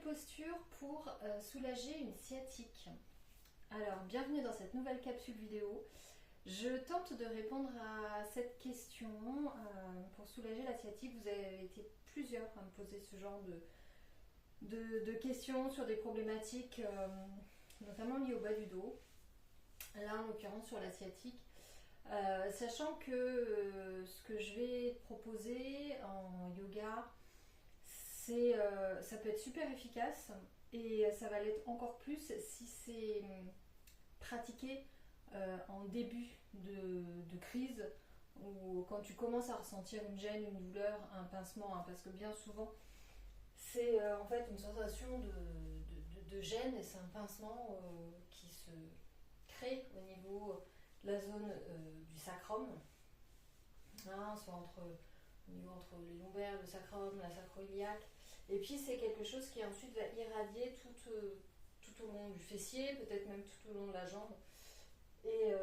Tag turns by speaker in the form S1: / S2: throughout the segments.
S1: postures pour soulager une sciatique. Alors, bienvenue dans cette nouvelle capsule vidéo. Je tente de répondre à cette question pour soulager la sciatique. Vous avez été plusieurs à me poser ce genre de questions sur des problématiques notamment liées au bas du dos. Là, en l'occurrence sur la sciatique. Sachant que ce que je vais proposer en yoga, ça peut être super efficace et ça va l'être encore plus si c'est pratiqué en début de crise ou quand tu commences à ressentir une gêne, une douleur, un pincement, parce que bien souvent c'est en fait une sensation de gêne et c'est un pincement qui se crée au niveau de la zone du sacrum, soit entre les lombaires, le sacrum, la sacro-iliaque. Et puis c'est quelque chose qui ensuite va irradier tout au long du fessier, peut-être même tout au long de la jambe. Et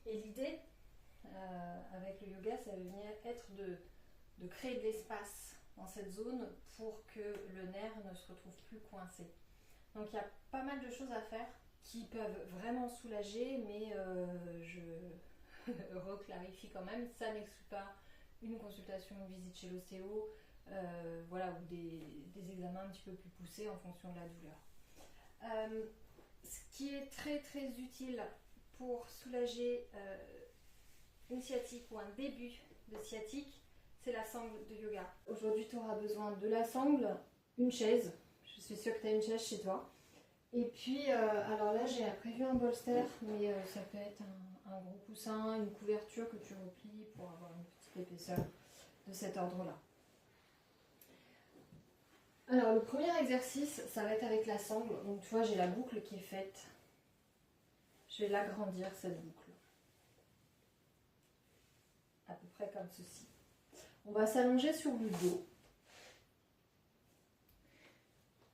S1: l'idée avec le yoga, ça va venir être de créer de l'espace dans cette zone pour que le nerf ne se retrouve plus coincé. Donc il y a pas mal de choses à faire qui peuvent vraiment soulager, mais je reclarifie quand même, ça n'exclut pas une consultation, une visite chez l'ostéo, ou des examens un petit peu plus poussés en fonction de la douleur. Ce qui est très très utile pour soulager une sciatique ou un début de sciatique, c'est la sangle de yoga. Aujourd'hui, tu auras besoin de la sangle, une chaise, je suis sûre que tu as une chaise chez toi. Et puis, alors là, j'ai prévu un bolster, mais ça peut être un gros coussin, une couverture que tu replies pour avoir une petite épaisseur de cet ordre-là. Alors, le premier exercice, ça va être avec la sangle. Donc, tu vois, j'ai la boucle qui est faite. Je vais l'agrandir, cette boucle. À peu près comme ceci. On va s'allonger sur le dos.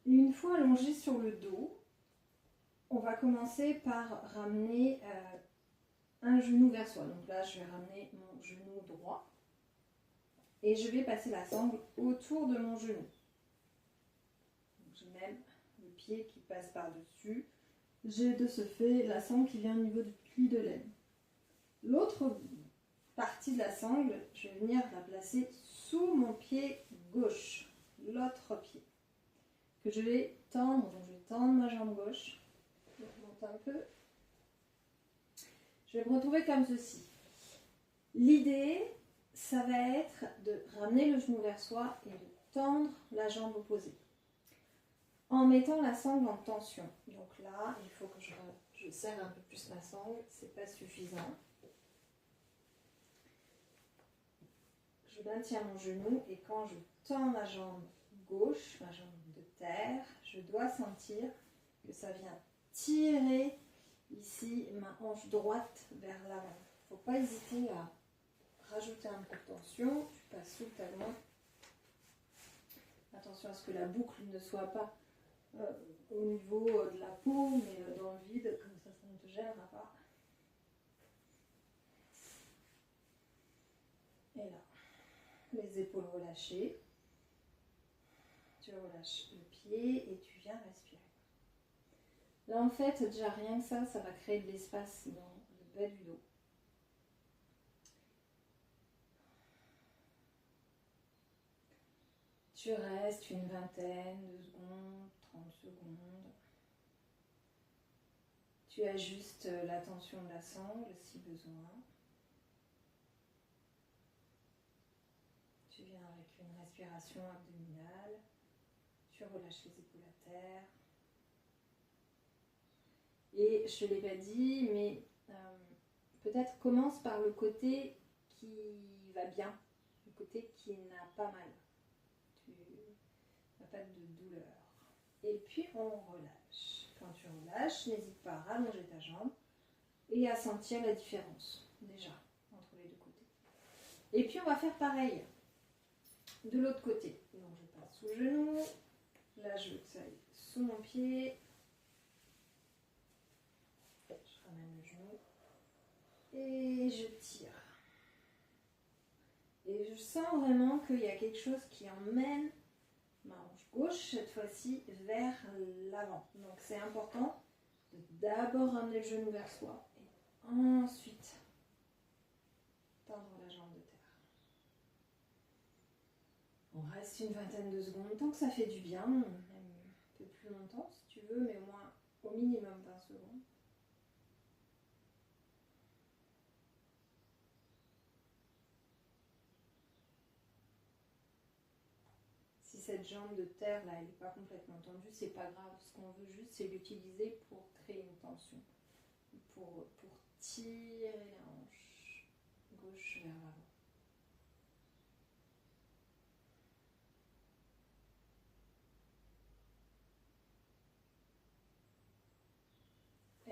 S1: Une fois allongé sur le dos, on va commencer par ramener un genou vers soi. Donc là, je vais ramener mon genou droit et je vais passer la sangle autour de mon genou. J'ai même le pied qui passe par-dessus. J'ai de ce fait la sangle qui vient au niveau du pli de l'aine. L'autre partie de la sangle, je vais venir la placer sous mon pied gauche, l'autre pied, que je vais tendre. Donc je vais tendre ma jambe gauche. Je monte un peu. Je vais me retrouver comme ceci. L'idée, ça va être de ramener le genou vers soi et de tendre la jambe opposée. En mettant la sangle en tension. Donc là, il faut que je serre un peu plus ma sangle, c'est pas suffisant. Je maintiens mon genou et quand je tends ma jambe gauche, ma jambe de terre, je dois sentir que ça vient tirer ici ma hanche droite vers l'avant. Il ne faut pas hésiter à rajouter un peu de tension. Tu passes sous le talon. Attention à ce que la boucle ne soit pas au niveau de la peau, mais dans le vide, comme ça ne te gênera pas. Et là, les épaules relâchées. Tu relâches le pied et tu viens respirer. Là, en fait, déjà rien que ça va créer de l'espace dans le bas du dos. Tu restes une vingtaine de secondes, 30 secondes. Tu ajustes la tension de la sangle si besoin. Tu viens avec une respiration abdominale. Tu relâches les épaules à terre. Et je ne l'ai pas dit, mais peut-être commence par le côté qui va bien, le côté qui n'a pas mal. Tu n'as pas de douleur. Et puis on relâche. Quand tu relâches, n'hésite pas à rallonger ta jambe et à sentir la différence, déjà, entre les deux côtés. Et puis on va faire pareil de l'autre côté. Donc je passe sous le genou, là je veux que ça aille sous mon pied. Je ramène le genou et je tire. Et je sens vraiment qu'il y a quelque chose qui emmène ma hanche gauche, cette fois-ci vers l'avant. Donc c'est important de d'abord ramener le genou vers soi et ensuite tendre la jambe de terre. On reste une vingtaine de secondes, tant que ça fait du bien, même un peu plus longtemps si tu veux, mais au moins au minimum 20 secondes. Si cette jambe de terre là, elle n'est pas complètement tendue, c'est pas grave. Ce qu'on veut juste, c'est l'utiliser pour créer une tension, pour tirer la hanche gauche vers l'avant.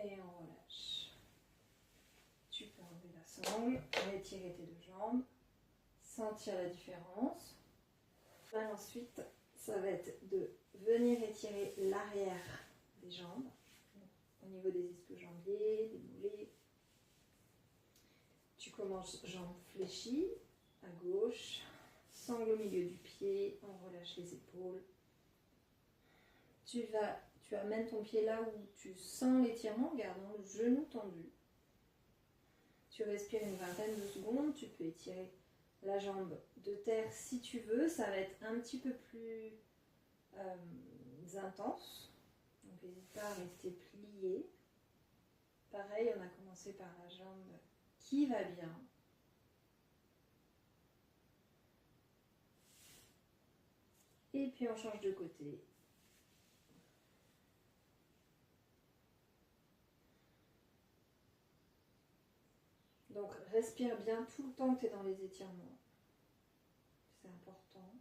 S1: Et on relâche. Tu peux enlever la sangle, étirer tes deux jambes, sentir la différence. Là, ensuite, ça va être de venir étirer l'arrière des jambes, au niveau des ischio-jambiers, des mollets. Tu commences jambes fléchies, à gauche, sangle au milieu du pied, on relâche les épaules. Tu amènes ton pied là où tu sens l'étirement, en gardant le genou tendu. Tu respires une vingtaine de secondes, tu peux étirer la jambe de terre si tu veux, ça va être un petit peu plus intense. Donc n'hésite pas à rester plié. Pareil, on a commencé par la jambe qui va bien. Et puis on change de côté. Donc respire bien tout le temps que tu es dans les étirements. C'est important.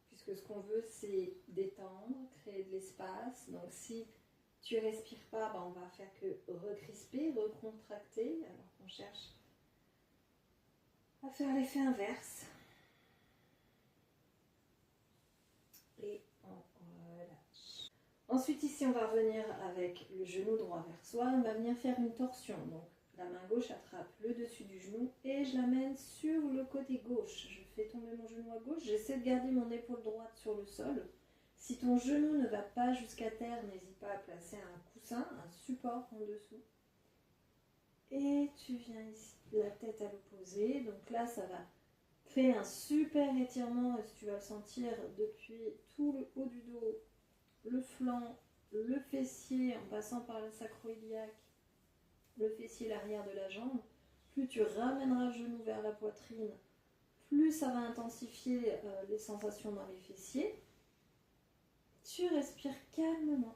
S1: Puisque ce qu'on veut, c'est détendre, créer de l'espace. Donc si tu respires pas, on va faire que recrisper, recontracter, alors qu'on cherche à faire l'effet inverse. Et on relâche. Ensuite ici, on va revenir avec le genou droit vers soi. On va venir faire une torsion. Donc la main gauche attrape le dessus du genou et je l'amène sur le côté gauche. Je fais tomber mon genou à gauche. J'essaie de garder mon épaule droite sur le sol. Si ton genou ne va pas jusqu'à terre, n'hésite pas à placer un coussin, un support en dessous. Et tu viens ici, la tête à l'opposé. Donc là, ça va créer un super étirement. Et tu vas le sentir depuis tout le haut du dos, le flanc, le fessier, en passant par le sacro-iliaque, le fessier, l'arrière de la jambe. Plus tu ramèneras le genou vers la poitrine, plus ça va intensifier les sensations dans les fessiers. Tu respires calmement.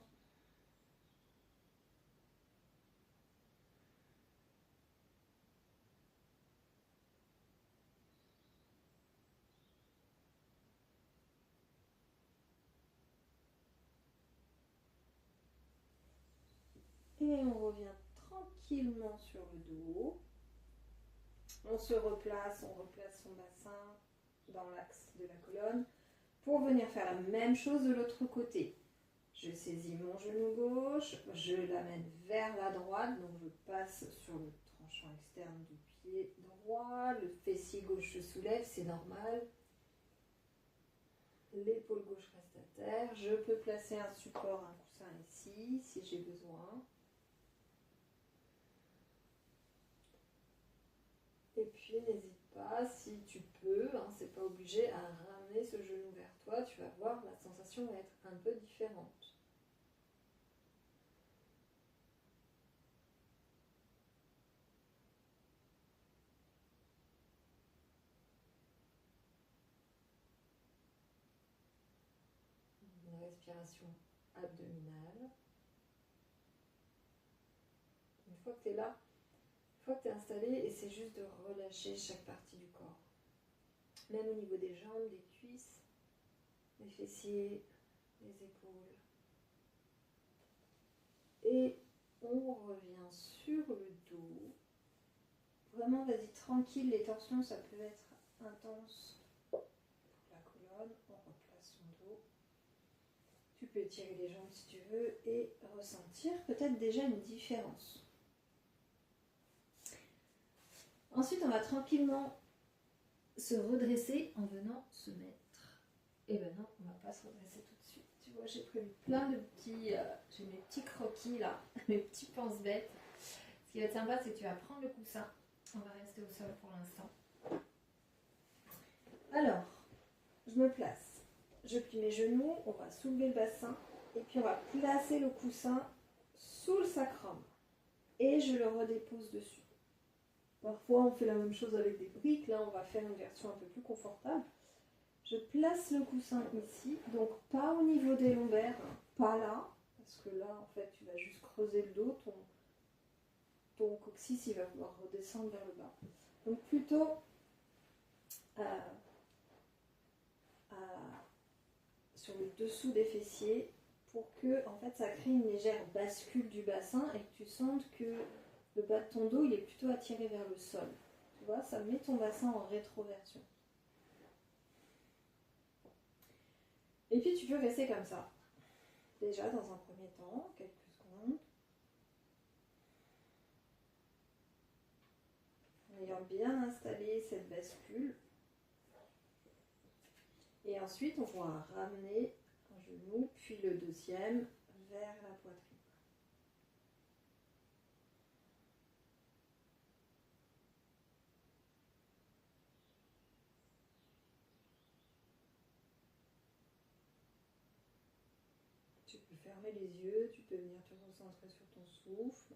S1: Et on revient tranquillement sur le dos. On se replace, on replace son bassin dans l'axe de la colonne pour venir faire la même chose de l'autre côté. Je saisis mon genou gauche, je l'amène vers la droite, donc je passe sur le tranchant externe du pied droit, le fessier gauche se soulève, c'est normal. L'épaule gauche reste à terre. Je peux placer un support, un coussin ici, si j'ai besoin. Et puis n'hésite pas, si tu peux, c'est pas obligé, à ramener ce genou vers toi. Tu vas voir, la sensation va être un peu différente. Une respiration abdominale. Une fois que tu es là, une fois que tu es installé, essaie juste de relâcher chaque partie du corps. Même au niveau des jambes, des cuisses, des fessiers, des épaules. Et on revient sur le dos. Vraiment, vas-y, tranquille, les torsions, ça peut être intense pour la colonne. On replace son dos. Tu peux étirer les jambes si tu veux et ressentir peut-être déjà une différence. Ensuite, on va tranquillement se redresser en venant se mettre Et ben non, on va pas se redresser tout de suite. Tu vois, j'ai prévu plein de petits... j'ai mes petits croquis là, mes petits pense-bêtes. Ce qui va être sympa, c'est que tu vas prendre le coussin. On va rester au sol pour l'instant. Alors, je me place. Je plie mes genoux, on va soulever le bassin. Et puis on va placer le coussin sous le sacrum. Et je le redépose dessus. Parfois, on fait la même chose avec des briques. Là, on va faire une version un peu plus confortable. Je place le coussin ici, donc pas au niveau des lombaires, hein, pas là, parce que là, en fait, tu vas juste creuser le dos, ton coccyx, il va vouloir redescendre vers le bas. Donc plutôt sur le dessous des fessiers, pour que, en fait, ça crée une légère bascule du bassin et que tu sentes que le bas de ton dos, il est plutôt attiré vers le sol. Tu vois, ça met ton bassin en rétroversion. Et puis tu peux rester comme ça. Déjà dans un premier temps, quelques secondes. En ayant bien installé cette bascule. Et ensuite on va ramener un genou, puis le deuxième vers la poitrine. Tu peux fermer les yeux, tu peux venir te concentrer sur ton souffle.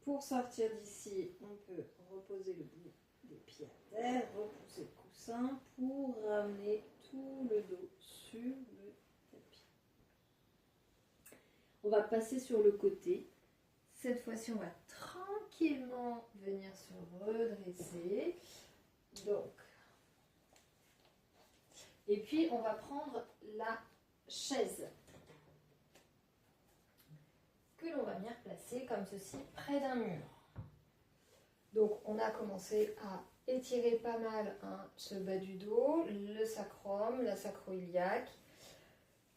S1: Pour sortir d'ici, on peut reposer le bout des pieds à terre, repousser le coussin pour ramener tout le dos sur le tapis. On va passer sur le côté. Cette fois-ci, on va tranquillement venir se redresser. Donc, et puis on va prendre la chaise que l'on va venir placer comme ceci près d'un mur. Donc on a commencé à étirer pas mal ce bas du dos, le sacrum, la sacro-iliaque,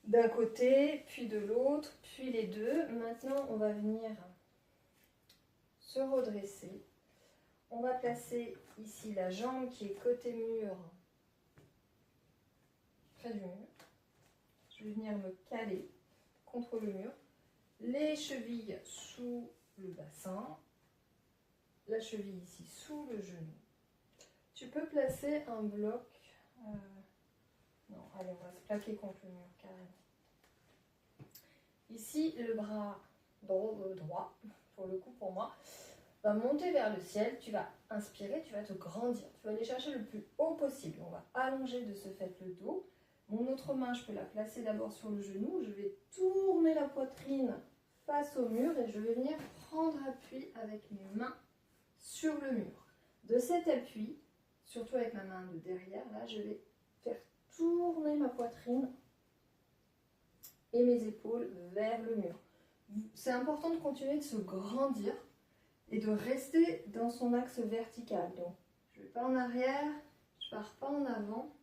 S1: d'un côté, puis de l'autre, puis les deux. Maintenant on va venir se redresser. On va placer ici la jambe qui est côté mur, près du mur. Je vais venir me caler contre le mur. Les chevilles sous le bassin, la cheville ici sous le genou. Tu peux placer un bloc, non, allez, on va se plaquer contre le mur carrément. Ici, le bras droit, pour le coup pour moi, va monter vers le ciel. Tu vas inspirer, tu vas te grandir, tu vas aller chercher le plus haut possible. On va allonger de ce fait le dos. Mon autre main, je peux la placer d'abord sur le genou. Je vais tourner la poitrine face au mur et je vais venir prendre appui avec mes mains sur le mur. De cet appui, surtout avec ma main de derrière, là, je vais faire tourner ma poitrine et mes épaules vers le mur. C'est important de continuer de se grandir et de rester dans son axe vertical. Donc, je ne vais pas en arrière, je ne pars pas en avant.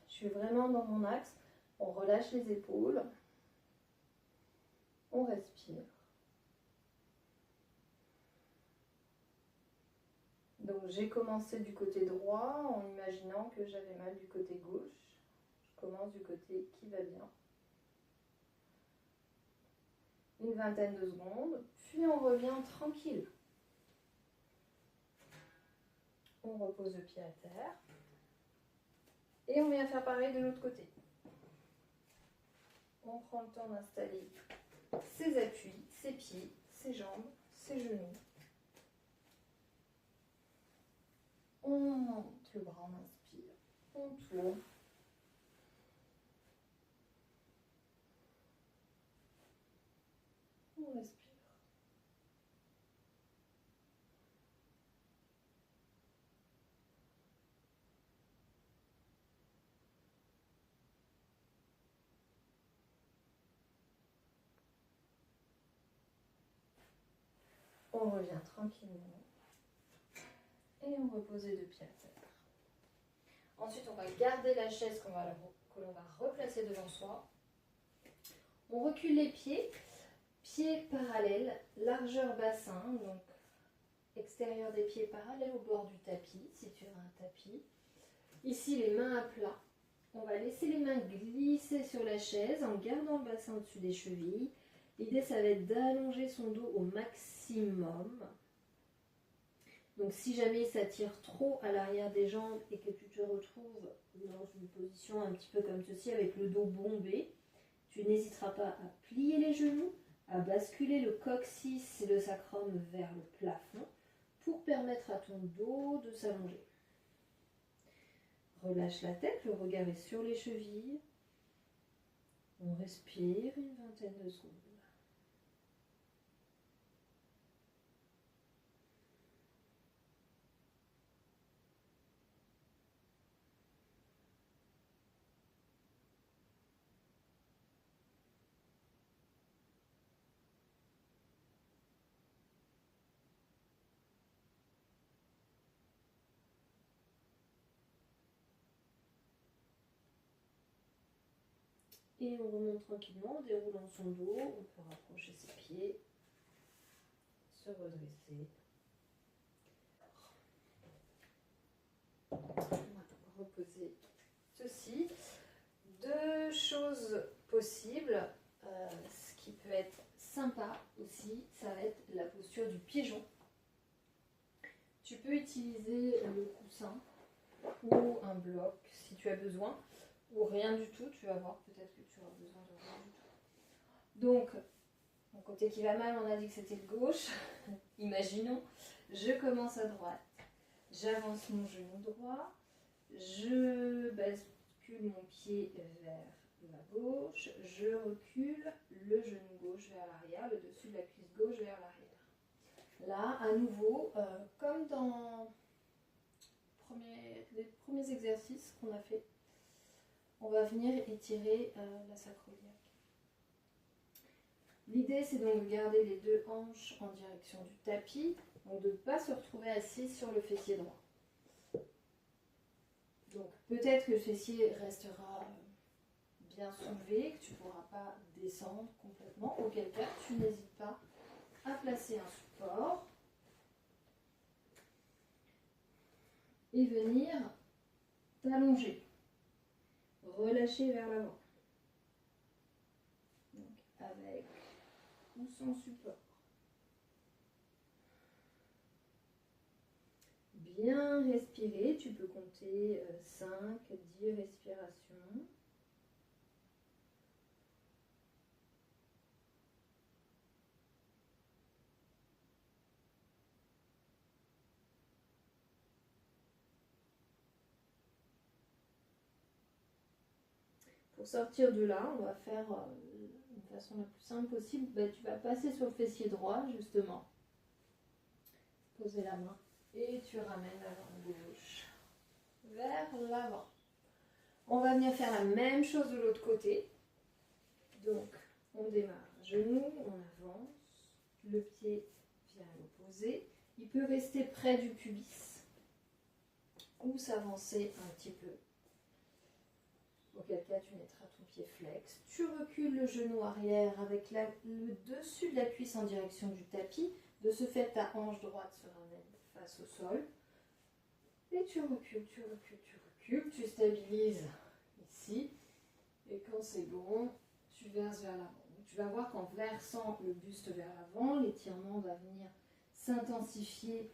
S1: Je suis vraiment dans mon axe. On relâche les épaules. On respire. Donc j'ai commencé du côté droit en imaginant que j'avais mal du côté gauche. Je commence du côté qui va bien. Une vingtaine de secondes, puis on revient tranquille. On repose le pied à terre. Et on vient faire pareil de l'autre côté. On prend le temps d'installer ses appuis, ses pieds, ses jambes, ses genoux. On monte le bras, on inspire. On tourne. On respire. On revient tranquillement. Et on repose les deux pieds à terre. Ensuite, on va garder la chaise que l'on va replacer devant soi. On recule les pieds, pieds parallèles, largeur bassin, donc extérieur des pieds parallèles au bord du tapis, si tu as un tapis. Ici, les mains à plat. On va laisser les mains glisser sur la chaise en gardant le bassin au-dessus des chevilles. L'idée, ça va être d'allonger son dos au maximum. Donc si jamais ça tire trop à l'arrière des jambes et que tu te retrouves dans une position un petit peu comme ceci avec le dos bombé, tu n'hésiteras pas à plier les genoux, à basculer le coccyx et le sacrum vers le plafond pour permettre à ton dos de s'allonger. Relâche la tête, le regard est sur les chevilles. On respire une vingtaine de secondes. Et on remonte tranquillement en déroulant son dos. On peut rapprocher ses pieds, se redresser. On va reposer ceci. Deux choses possibles. Ce qui peut être sympa aussi, ça va être la posture du pigeon. Tu peux utiliser le coussin ou un bloc si tu as besoin, ou rien du tout. Tu vas voir, peut-être que tu auras besoin de rien du tout. Donc, mon côté qui va mal, on a dit que c'était le gauche. Imaginons, je commence à droite. J'avance mon genou droit. Je bascule mon pied vers la gauche. Je recule le genou gauche vers l'arrière, le dessus de la cuisse gauche vers l'arrière. Là, à nouveau, comme dans les premiers exercices qu'on a fait, on va venir étirer la sacro-iliaque. L'idée, c'est donc de garder les deux hanches en direction du tapis, donc de ne pas se retrouver assis sur le fessier droit. Donc peut-être que le fessier restera bien soulevé, que tu ne pourras pas descendre complètement, auquel cas tu n'hésites pas à placer un support et venir t'allonger, relâcher vers l'avant. Donc avec ou sans support. Bien respirer, tu peux compter 5, 10 respirations. Pour sortir de là, on va faire de façon la plus simple possible. Tu vas passer sur le fessier droit, justement. Poser la main et tu ramènes la main gauche vers l'avant. On va venir faire la même chose de l'autre côté. Donc, on démarre genou, on avance, le pied vient à l'opposé. Il peut rester près du pubis ou s'avancer un petit peu. Auquel cas, tu mettras ton pied flex. Tu recules le genou arrière avec le dessus de la cuisse en direction du tapis. De ce fait, ta hanche droite se ramène face au sol. Et tu recules, tu recules, tu recules. Tu stabilises ici. Et quand c'est bon, tu verses vers l'avant. Tu vas voir qu'en versant le buste vers l'avant, l'étirement va venir s'intensifier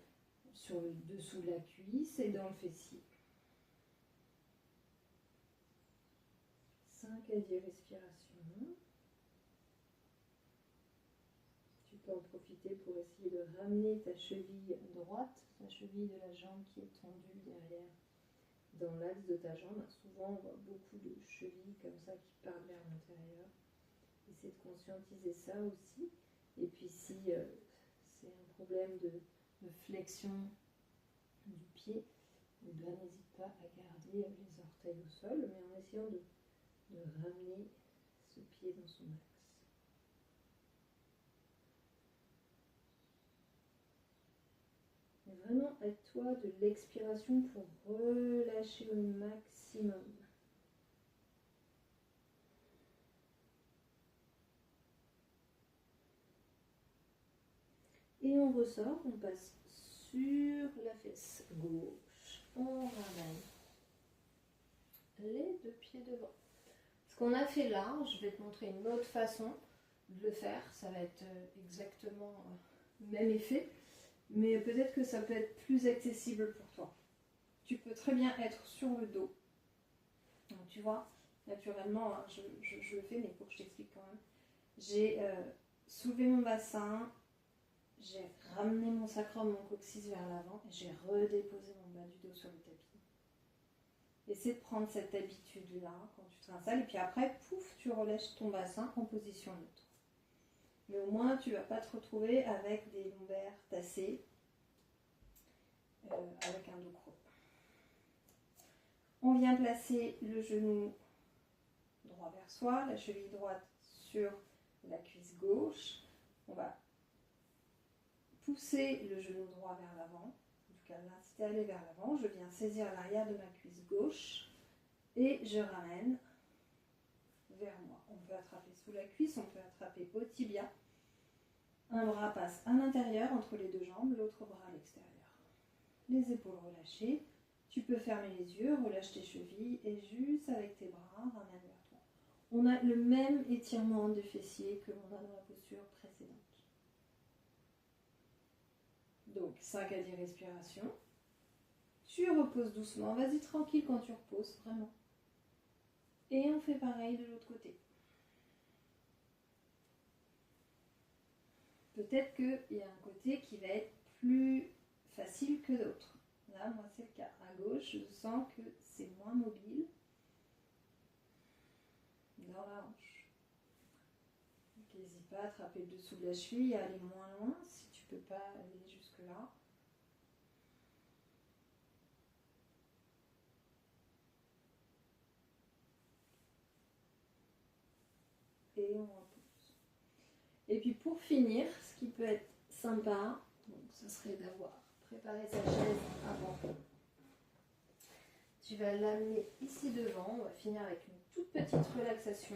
S1: sur le dessous de la cuisse et dans le fessier. 5 à 10 respirations. Tu peux en profiter pour essayer de ramener ta cheville droite, la cheville de la jambe qui est tendue derrière, dans l'axe de ta jambe. Souvent, on voit beaucoup de chevilles comme ça qui partent vers l'intérieur. Essaie de conscientiser ça aussi. Et puis si c'est un problème de flexion du pied, n'hésite pas à garder les orteils au sol, mais en essayant de ramener ce pied dans son axe. Et vraiment, aide-toi de l'expiration pour relâcher au maximum. Et on ressort, on passe sur la fesse gauche. On ramène les deux pieds devant. Ce qu'on a fait là, je vais te montrer une autre façon de le faire. Ça va être exactement le même effet, mais peut-être que ça peut être plus accessible pour toi. Tu peux très bien être sur le dos. Donc, tu vois, naturellement, hein, je le fais, mais il faut que je t'explique quand même. J'ai soulevé mon bassin, j'ai ramené mon sacrum, mon coccyx vers l'avant et j'ai redéposé mon bas du dos sur le tapis. Essaie de prendre cette habitude-là quand tu t'installes et puis après, pouf, tu relâches ton bassin en position neutre. Mais au moins, tu ne vas pas te retrouver avec des lombaires tassés, avec un dos creux. On vient placer le genou droit vers soi, la cheville droite sur la cuisse gauche. On va pousser le genou droit vers l'avant. En tout cas, l'inciter à aller vers l'avant. Je viens saisir l'arrière de ma cuisse gauche et je ramène vers moi. On peut attraper sous la cuisse, on peut attraper au tibia. Un bras passe à l'intérieur entre les deux jambes, l'autre bras à l'extérieur. Les épaules relâchées. Tu peux fermer les yeux, relâche tes chevilles et juste avec tes bras, ramène vers toi. On a le même étirement des fessiers que l'on a dans la posture précédente. Donc 5 à 10 respirations. Tu reposes doucement, vas-y tranquille quand tu reposes, vraiment. Et on fait pareil de l'autre côté. Peut-être qu'il y a un côté qui va être plus facile que d'autres. Là, moi c'est le cas. À gauche, je sens que c'est moins mobile dans la hanche. N'hésite pas à attraper le dessous de la cheville, à aller moins loin si tu ne peux pas aller jusque-là. Et on repose. Et puis pour finir, ce qui peut être sympa, donc, ce serait d'avoir préparé sa chaise avant. Tu vas l'amener ici devant, on va finir avec une toute petite relaxation.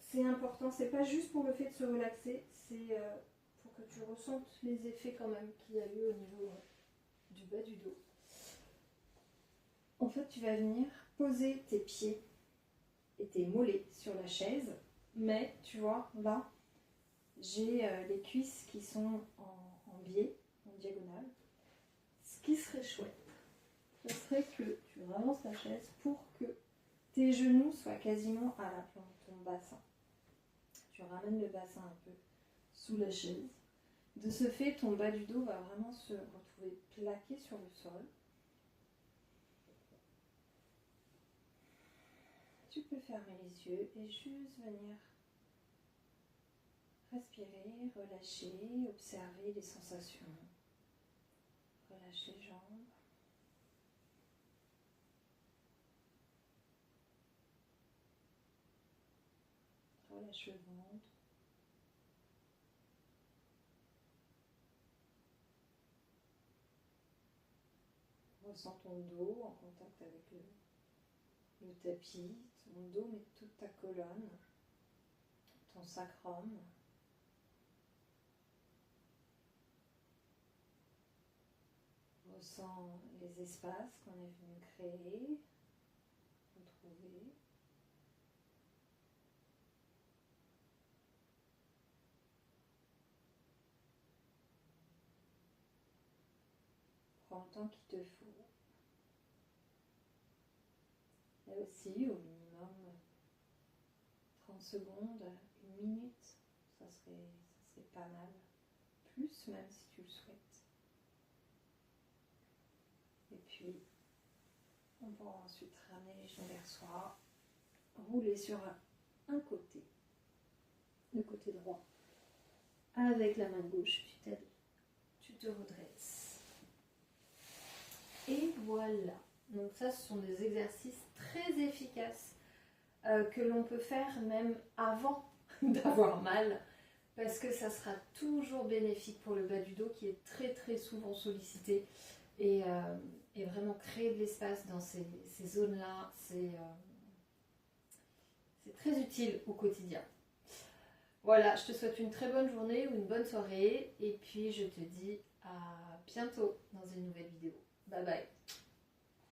S1: C'est important, c'est pas juste pour le fait de se relaxer, c'est pour que tu ressentes les effets quand même qu'il y a eu au niveau du bas du dos. En fait, tu vas venir poser tes pieds et tes mollets sur la chaise, mais tu vois, là, j'ai les cuisses qui sont en biais, en diagonale. Ce qui serait chouette, ce serait que tu ravances la chaise pour que tes genoux soient quasiment à la plante de ton bassin. Tu ramènes le bassin un peu sous la chaise. De ce fait, ton bas du dos va vraiment se retrouver plaqué sur le sol. Tu peux fermer les yeux et juste venir respirer, relâcher, observer les sensations. Relâche les jambes. Relâche le ventre. Ressens ton dos en contact avec le tapis, ton dos mais toute ta colonne, ton sacrum. Ressens les espaces qu'on est venu créer, retrouver. Prends le temps qu'il te faut. Et aussi, au minimum, 30 secondes, une minute, ça serait pas mal. Plus, même si tu le souhaites. Et puis, on pourra ensuite ramener les genoux vers soi, rouler sur un côté, le côté droit. Avec la main gauche, tu te redresses. Et voilà. Donc ça, ce sont des exercices très efficaces que l'on peut faire même avant d'avoir mal, parce que ça sera toujours bénéfique pour le bas du dos qui est très très souvent sollicité. Et vraiment créer de l'espace dans ces zones-là, c'est très utile au quotidien. Voilà, je te souhaite une très bonne journée ou une bonne soirée et puis je te dis à bientôt dans une nouvelle vidéo. Bye bye.